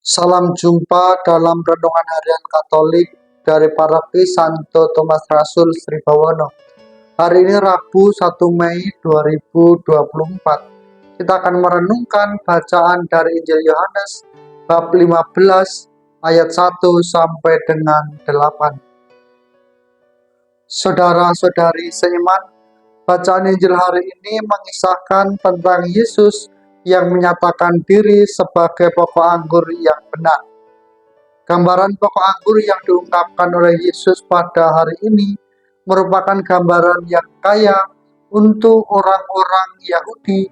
Salam jumpa dalam Renungan Harian Katolik dari Paroki Santo Thomas Rasul Sri Bawono. Hari ini Rabu 1 Mei 2024. Kita akan merenungkan bacaan dari Injil Yohanes bab 15 ayat 1 sampai dengan 8. Saudara-saudari seiman, bacaan Injil hari ini mengisahkan tentang Yesus yang menyatakan diri sebagai pokok anggur yang benar. Gambaran pokok anggur yang diungkapkan oleh Yesus pada hari ini merupakan gambaran yang kaya untuk orang-orang Yahudi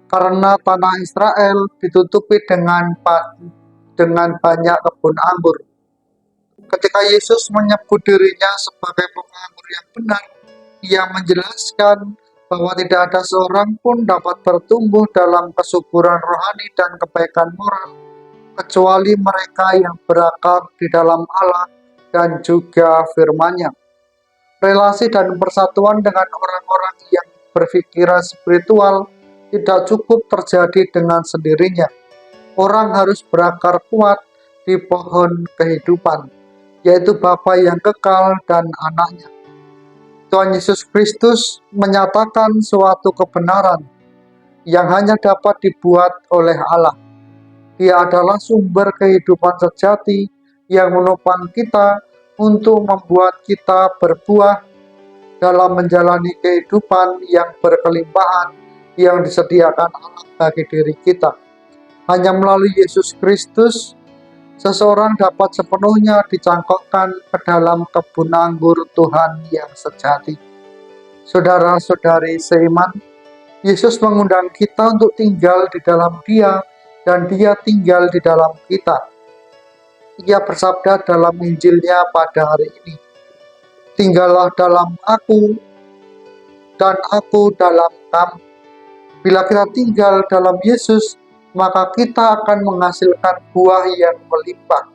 karena tanah Israel ditutupi dengan banyak kebun anggur. Ketika Yesus menyebut dirinya sebagai pokok anggur yang benar, Ia menjelaskan bahwa tidak ada seorang pun dapat bertumbuh dalam kesuburan rohani dan kebaikan moral, kecuali mereka yang berakar di dalam Allah dan juga firman-Nya. Relasi dan persatuan dengan orang-orang yang berpikiran spiritual tidak cukup terjadi dengan sendirinya. Orang harus berakar kuat di pohon kehidupan, yaitu Bapa yang kekal dan anaknya. Tuhan Yesus Kristus menyatakan suatu kebenaran yang hanya dapat dibuat oleh Allah. Dia adalah sumber kehidupan sejati yang menopang kita untuk membuat kita berbuah dalam menjalani kehidupan yang berkelimpahan yang disediakan Allah bagi diri kita. Hanya melalui Yesus Kristus, seseorang dapat sepenuhnya dicangkokkan ke dalam kebun anggur Tuhan yang sejati. Saudara-saudari seiman, Yesus mengundang kita untuk tinggal di dalam Dia dan Dia tinggal di dalam kita. Ia bersabda dalam Injil-Nya pada hari ini, "Tinggallah dalam Aku dan Aku dalam kamu." Bila kita tinggal dalam Yesus, maka kita akan menghasilkan buah yang melimpah.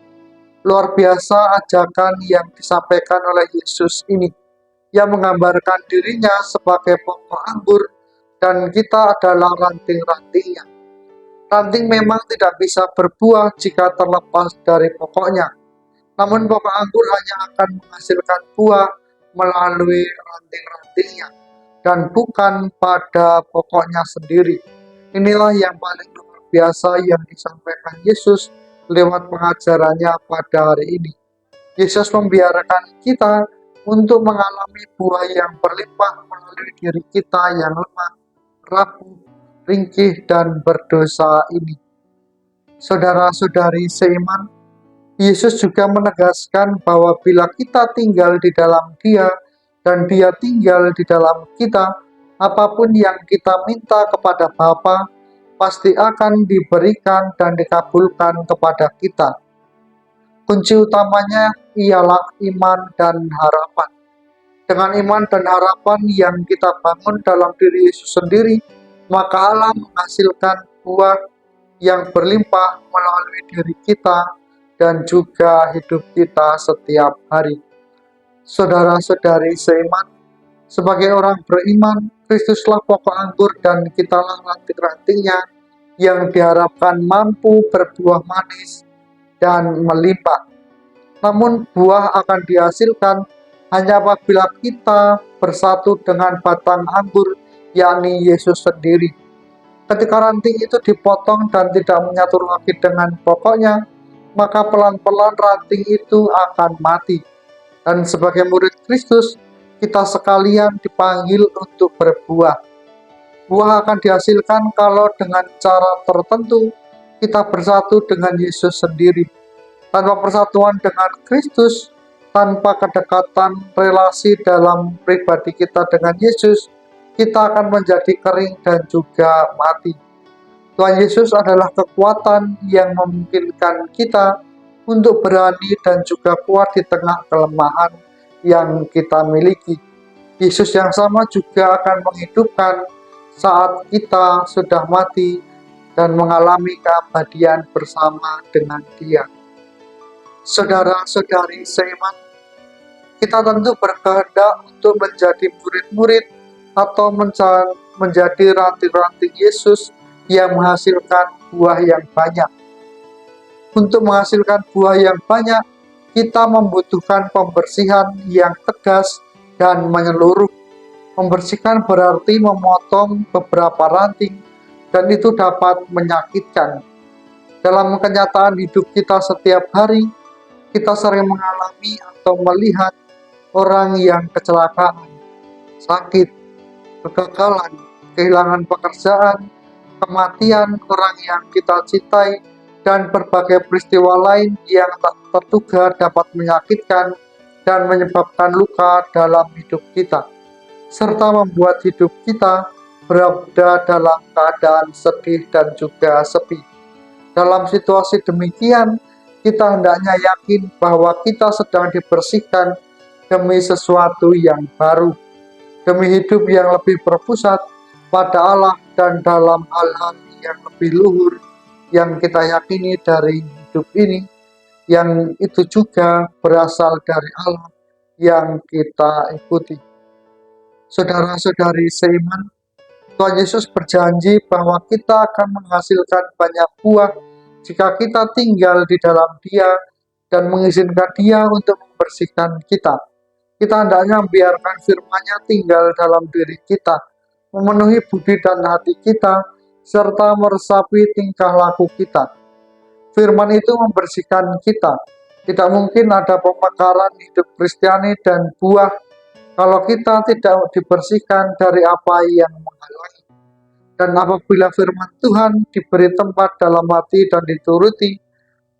Luar biasa ajakan yang disampaikan oleh Yesus ini. Ia menggambarkan dirinya sebagai pokok anggur dan kita adalah ranting-rantingnya. Ranting memang tidak bisa berbuah jika terlepas dari pokoknya. Namun pokok anggur hanya akan menghasilkan buah melalui ranting-rantingnya dan bukan pada pokoknya sendiri. Inilah yang paling luar biasa yang disampaikan Yesus lewat pengajarannya pada hari ini. Yesus membiarkan kita untuk mengalami buah yang berlimpah melalui diri kita yang lemah, rapuh, ringkih, dan berdosa ini. Saudara-saudari seiman, Yesus juga menegaskan bahwa bila kita tinggal di dalam Dia dan Dia tinggal di dalam kita, apapun yang kita minta kepada Bapa pasti akan diberikan dan dikabulkan kepada kita. Kunci utamanya ialah iman dan harapan. Dengan iman dan harapan yang kita bangun dalam diri Yesus sendiri, maka Allah menghasilkan buah yang berlimpah melalui diri kita dan juga hidup kita setiap hari. Saudara-saudari seiman, sebagai orang beriman, Kristuslah pokok anggur dan kitalah ranting-rantingnya yang diharapkan mampu berbuah manis dan melimpah. Namun buah akan dihasilkan hanya apabila kita bersatu dengan batang anggur, yakni Yesus sendiri. Ketika ranting itu dipotong dan tidak menyatu lagi dengan pokoknya, maka pelan-pelan ranting itu akan mati. Dan sebagai murid Kristus, kita sekalian dipanggil untuk berbuah. Buah akan dihasilkan kalau dengan cara tertentu kita bersatu dengan Yesus sendiri. Tanpa persatuan dengan Kristus, tanpa kedekatan relasi dalam pribadi kita dengan Yesus, kita akan menjadi kering dan juga mati. Tuhan Yesus adalah kekuatan yang memungkinkan kita untuk berani dan juga kuat di tengah kelemahan yang kita miliki. Yesus yang sama juga akan menghidupkan saat kita sudah mati dan mengalami keabadian bersama dengan Dia. Saudara-saudari seiman, kita tentu berkehendak untuk menjadi murid-murid atau menjadi ranting-ranting Yesus yang menghasilkan buah yang banyak. Untuk menghasilkan buah yang banyak, kita membutuhkan pembersihan yang tegas dan menyeluruh. Membersihkan berarti memotong beberapa ranting, dan itu dapat menyakitkan. Dalam kenyataan hidup kita setiap hari, kita sering mengalami atau melihat orang yang kecelakaan, sakit, kegagalan, kehilangan pekerjaan, kematian orang yang kita cintai, dan berbagai peristiwa lain yang tak terduga dapat menyakitkan dan menyebabkan luka dalam hidup kita, serta membuat hidup kita berada dalam keadaan sedih dan juga sepi. Dalam situasi demikian, kita hendaknya yakin bahwa kita sedang dibersihkan demi sesuatu yang baru, demi hidup yang lebih berpusat pada Allah dan dalam hal-hal yang lebih luhur yang kita yakini dari hidup ini, yang itu juga berasal dari Allah yang kita ikuti. Saudara-saudari seiman, Tuhan Yesus berjanji bahwa kita akan menghasilkan banyak buah jika kita tinggal di dalam Dia dan mengizinkan Dia untuk membersihkan kita. Kita hendaknya membiarkan firman-Nya tinggal dalam diri kita, memenuhi budi dan hati kita, serta meresapi tingkah laku kita. Firman itu membersihkan kita. Tidak mungkin ada pemekaran hidup Kristiani dan buah kalau kita tidak dibersihkan dari apa yang menghalangi. Dan apabila firman Tuhan diberi tempat dalam hati dan dituruti,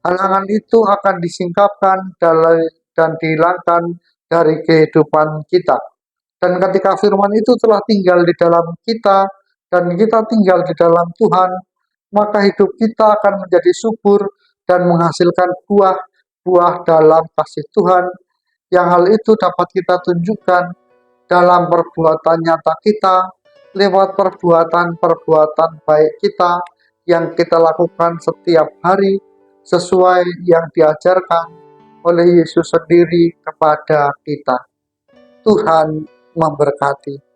halangan itu akan disingkapkan dan dihilangkan dari kehidupan kita. Dan ketika firman itu telah tinggal di dalam kita, dan kita tinggal di dalam Tuhan, maka hidup kita akan menjadi subur dan menghasilkan buah-buah dalam kasih Tuhan, yang hal itu dapat kita tunjukkan dalam perbuatan nyata kita, lewat perbuatan-perbuatan baik kita yang kita lakukan setiap hari, sesuai yang diajarkan oleh Yesus sendiri kepada kita. Tuhan memberkati.